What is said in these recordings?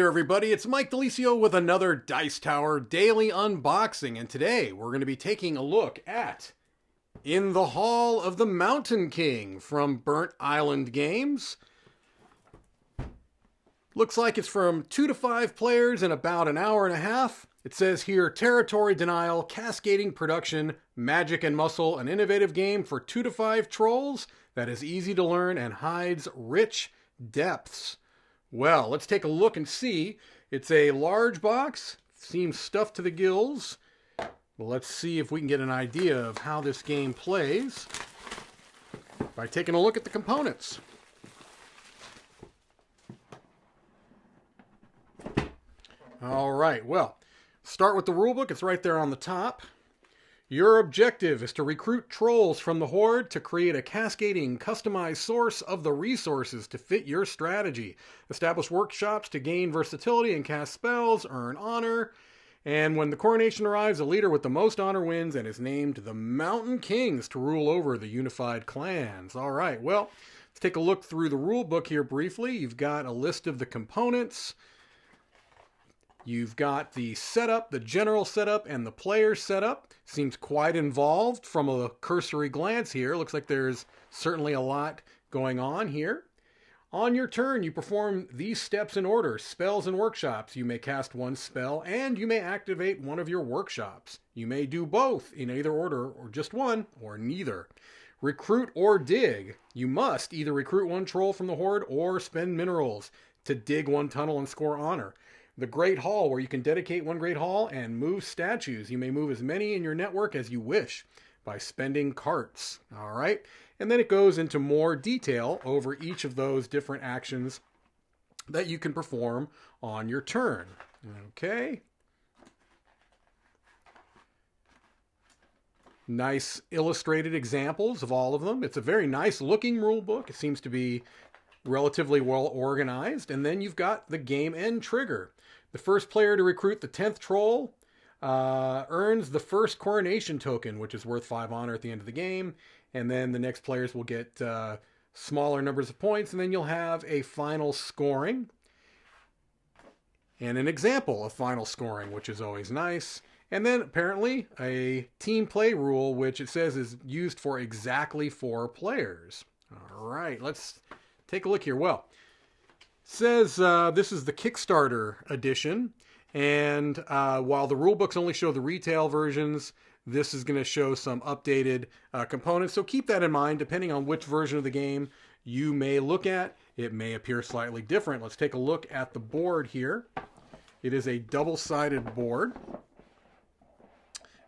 there, everybody. It's Mike Delisio with another Dice Tower Daily Unboxing, and today we're going to be taking a look at In the Hall of the Mountain King from Burnt Island Games. Looks like it's from 2 to 5 players in about an hour and a half. It says here, territory denial, cascading production, magic and muscle, an innovative game for 2 to 5 trolls that is easy to learn and hides rich depths. Well, let's take a look and see. It's a large box, seems stuffed to the gills. Well, let's see if we can get an idea of how this game plays by taking a look at the components. All right, well, start with the rulebook. It's right there on the top. Your objective is to recruit trolls from the horde to create a cascading, customized source of the resources to fit your strategy. Establish workshops to gain versatility and cast spells, earn honor. And when the coronation arrives, a leader with the most honor wins and is named the Mountain Kings to rule over the unified clans. All right, well, let's take a look through the rulebook here briefly. You've got a list of the components. You've got the setup, the general setup, and the player setup. Seems quite involved from a cursory glance here. Looks like there's certainly a lot going on here. On your turn, you perform these steps in order. Spells and workshops. You may cast one spell, and you may activate one of your workshops. You may do both in either order, or just one, or neither. Recruit or dig. You must either recruit one troll from the horde or spend minerals to dig one tunnel and score honor. The Great Hall, where you can dedicate one Great Hall and move statues. You may move as many in your network as you wish by spending carts. All right. And then it goes into more detail over each of those different actions that you can perform on your turn. Okay. Nice illustrated examples of all of them. It's a very nice looking rule book. It seems to be relatively well organized. And then you've got the game end trigger. The first player to recruit the 10th troll earns the first coronation token, which is worth 5 honor at the end of the game. And then the next players will get smaller numbers of points, and then you'll have a final scoring and an example of final scoring, which is always nice. And then apparently a team play rule, which it says is used for exactly 4 players. All right, let's take a look here. Well, it says this is the Kickstarter edition, and while the rulebooks only show the retail versions, this is going to show some updated components. So keep that in mind. Depending on which version of the game you may look at, it may appear slightly different. Let's take a look at the board here. It is a double-sided board.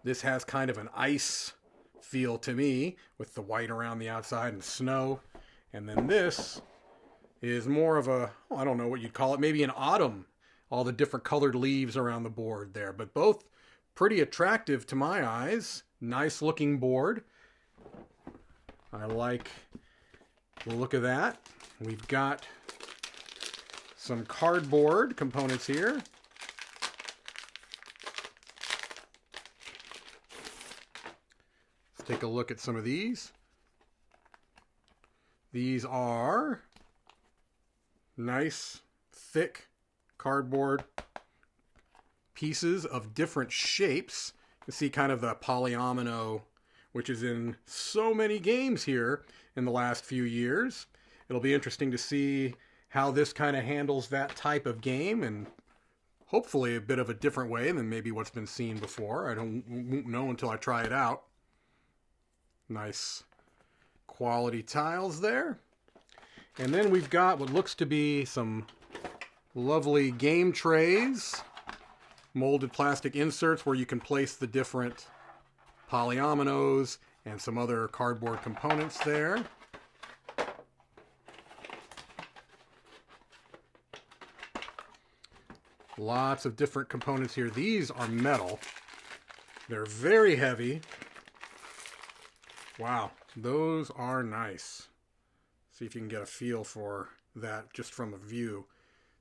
This has kind of an ice feel to me, with the white around the outside and snow. And then this is more of a, I don't know what you'd call it, maybe an autumn. All the different colored leaves around the board there, but both pretty attractive to my eyes. Nice looking board. I like the look of that. We've got some cardboard components here. Let's take a look at some of these. These are nice, thick cardboard pieces of different shapes. You can see kind of the polyomino, which is in so many games here in the last few years. It'll be interesting to see how this kind of handles that type of game, and hopefully a bit of a different way than maybe what's been seen before. I won't know until I try it out. Nice quality tiles there. And then we've got what looks to be some lovely game trays, molded plastic inserts where you can place the different polyominoes and some other cardboard components there. Lots of different components here. These are metal. They're very heavy. Wow, those are nice. See if you can get a feel for that just from a view.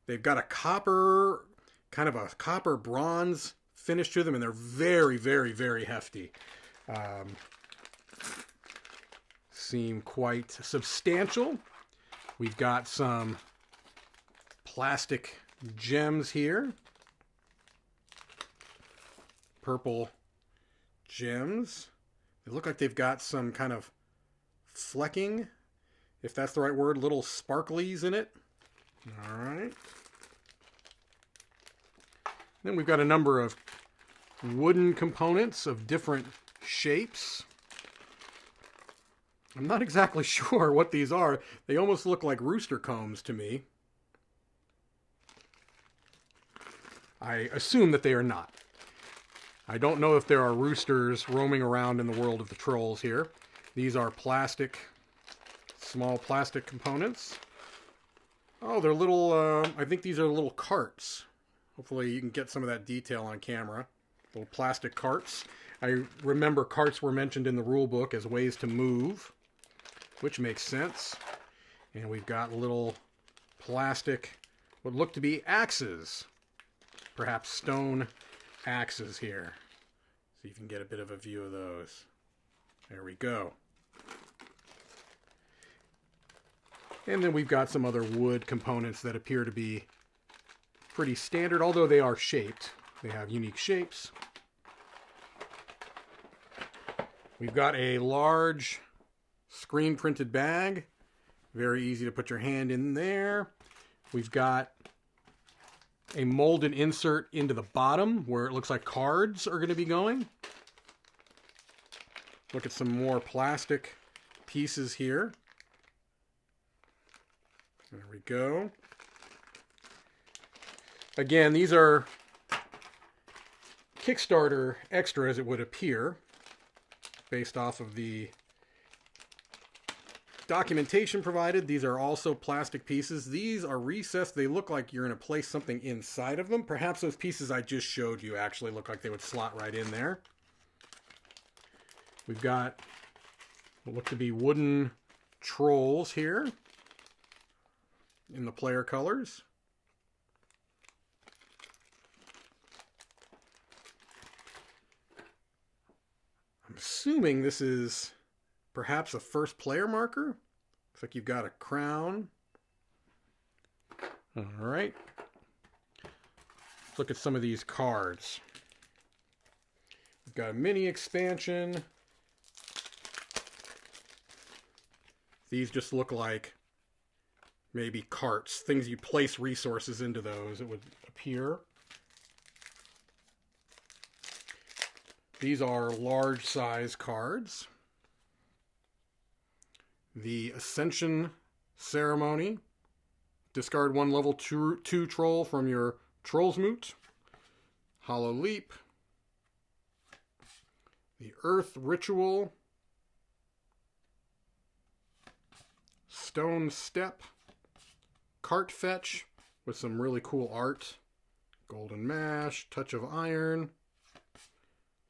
They've got a copper, kind of a copper bronze finish to them, and they're very, very, very hefty. Seem quite substantial. We've got some plastic gems here. Purple gems. They look like they've got some kind of flecking, if that's the right word, little sparklies in it. All right. Then we've got a number of wooden components of different shapes. I'm not exactly sure what these are. They almost look like rooster combs to me. I assume that they are not. I don't know if there are roosters roaming around in the world of the trolls here. These are plastic, small plastic components. Oh, they're little, I think these are little carts. Hopefully you can get some of that detail on camera. Little plastic carts. I remember carts were mentioned in the rule book as ways to move, which makes sense. And we've got little plastic, what look to be axes. Perhaps stone axes here. See if you can get a bit of a view of those. There we go. And then we've got some other wood components that appear to be pretty standard, although they are shaped. They have unique shapes. We've got a large screen printed bag. Very easy to put your hand in there. We've got a molded insert into the bottom where it looks like cards are going to be going. Look at some more plastic pieces here. There we go. Again, these are Kickstarter extras, it would appear, based off of the documentation provided. These are also plastic pieces. These are recessed. They look like you're going to place something inside of them. Perhaps those pieces I just showed you actually look like they would slot right in there. We've got what look to be wooden trolls here in the player colors. I'm assuming this is perhaps a first player marker. Looks like you've got a crown. All right. Let's look at some of these cards. We've got a mini expansion. These just look like maybe carts, things you place resources into those, it would appear. These are large size cards. The Ascension Ceremony. Discard one level 2 troll from your Troll's Moot. Hollow Leap. The Earth Ritual. Stone Step. Cart Fetch with some really cool art. Golden Mash. Touch of Iron.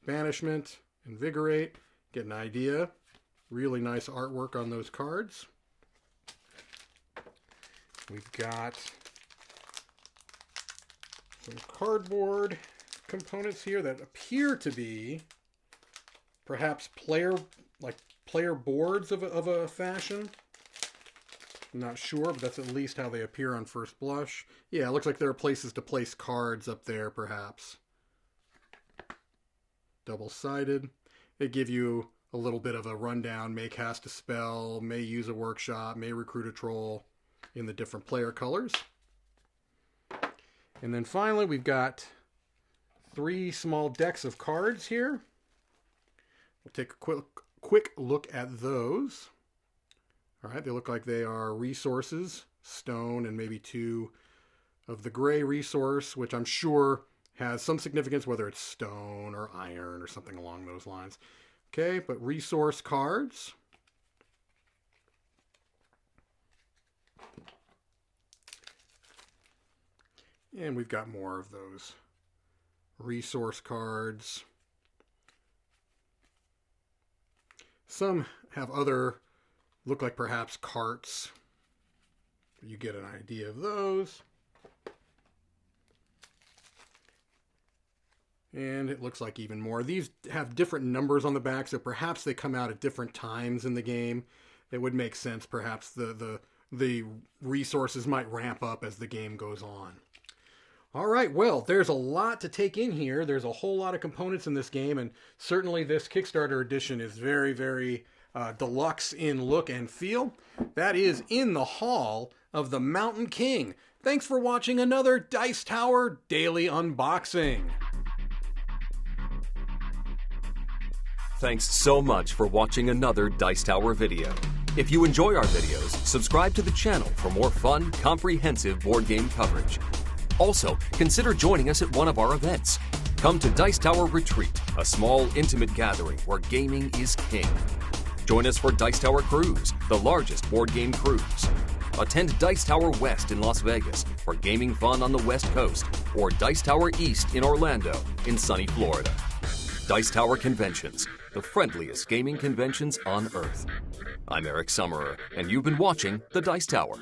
Banishment. Invigorate. Get an idea. Really nice artwork on those cards. We've got some cardboard components here that appear to be perhaps player boards of a fashion. I'm not sure, but that's at least how they appear on first blush. Yeah, it looks like there are places to place cards up there, perhaps. Double-sided. They give you a little bit of a rundown. May cast a spell, may use a workshop, may recruit a troll in the different player colors. And then finally, we've got 3 small decks of cards here. We'll take a quick look at those. All right, they look like they are resources, stone, and maybe 2 of the gray resource, which I'm sure has some significance, whether it's stone or iron or something along those lines. Okay, but resource cards. And we've got more of those resource cards. Some have other, look like perhaps carts. You get an idea of those. And it looks like even more. These have different numbers on the back, so perhaps they come out at different times in the game. It would make sense. Perhaps the resources might ramp up as the game goes on. All right, well, there's a lot to take in here. There's a whole lot of components in this game, and certainly this Kickstarter edition is very, very deluxe in look and feel. That is in the Hall of the Mountain King. Thanks for watching another Dice Tower Daily Unboxing. Thanks so much for watching another Dice Tower video. If you enjoy our videos, subscribe to the channel for more fun, comprehensive board game coverage. Also, consider joining us at one of our events. Come to Dice Tower Retreat, a small, intimate gathering where gaming is king. Join us for Dice Tower Cruise, the largest board game cruise. Attend Dice Tower West in Las Vegas for gaming fun on the West Coast, or Dice Tower East in Orlando in sunny Florida. Dice Tower Conventions, the friendliest gaming conventions on Earth. I'm Eric Summerer, and you've been watching The Dice Tower.